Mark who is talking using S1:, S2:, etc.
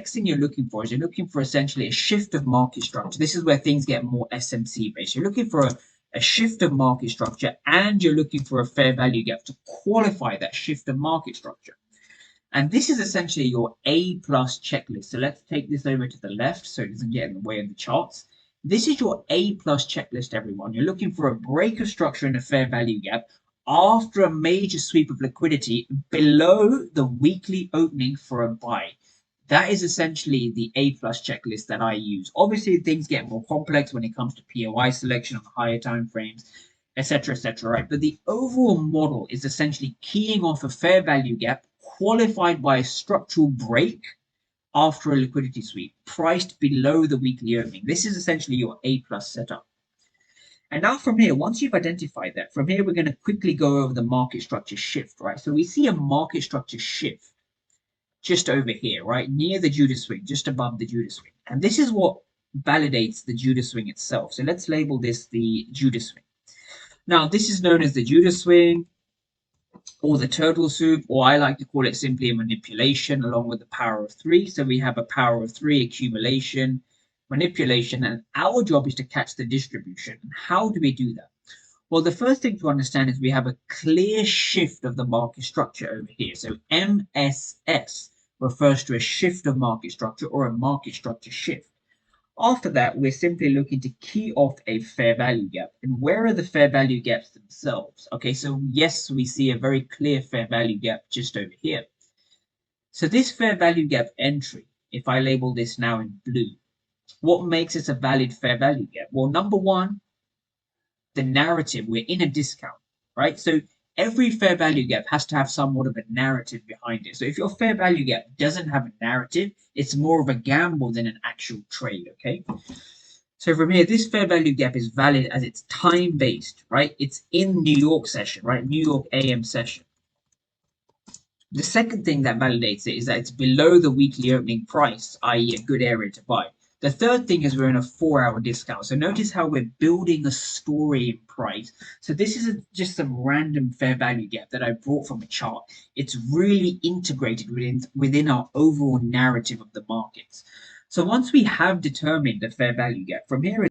S1: next thing you're looking for is you're looking for essentially a shift of market structure. This is where things get more SMC based. You're looking for a shift of market structure, and you're looking for a fair value gap to qualify that shift of market structure. And this is essentially your A plus checklist. So let's take this over to the left so it doesn't get in the way of the charts. This is your A plus checklist, everyone. You're looking for a break of structure and a fair value gap after a major sweep of liquidity below the weekly opening for a buy. That is essentially the A plus checklist that I use. Obviously, things get more complex when it comes to POI selection on higher time frames, etc., etc., right? But the overall model is essentially keying off a fair value gap qualified by a structural break after a liquidity sweep, priced below the weekly opening. This is essentially your A plus setup. And now from here, once you've identified that, from here, we're going to quickly go over the market structure shift, right? So we see a market structure shift just over here, right? Near the Judas swing, just above the Judas swing. And this is what validates the Judas swing itself. So let's label this the Judas swing. Now, this is known as the Judas swing or the turtle soup, or I like to call it simply a manipulation along with the power of three. So we have a power of three accumulation, manipulation, and our job is to catch the distribution. And how do we do that? Well, the first thing to understand is we have a clear shift of the market structure over here. So MSS refers to a shift of market structure or a market structure shift. After that, we're simply looking to key off a fair value gap. And where are the fair value gaps themselves? Okay, so yes, we see a very clear fair value gap just over here. So this fair value gap entry, if I label this now in blue, what makes it a valid fair value gap? Well, number one, the narrative, we're in a discount, right? So every fair value gap has to have somewhat of a narrative behind it. So if your fair value gap doesn't have a narrative, it's more of a gamble than an actual trade, okay? So from here, this fair value gap is valid as it's time-based, right? It's in New York session, right? New York AM session. The second thing that validates it is that it's below the weekly opening price, i.e. a good area to buy. The third thing is we're in a 4-hour discount. So notice how we're building a story in price. So this isn't just some random fair value gap that I brought from a chart. It's really integrated within our overall narrative of the markets. So once we have determined the fair value gap, from here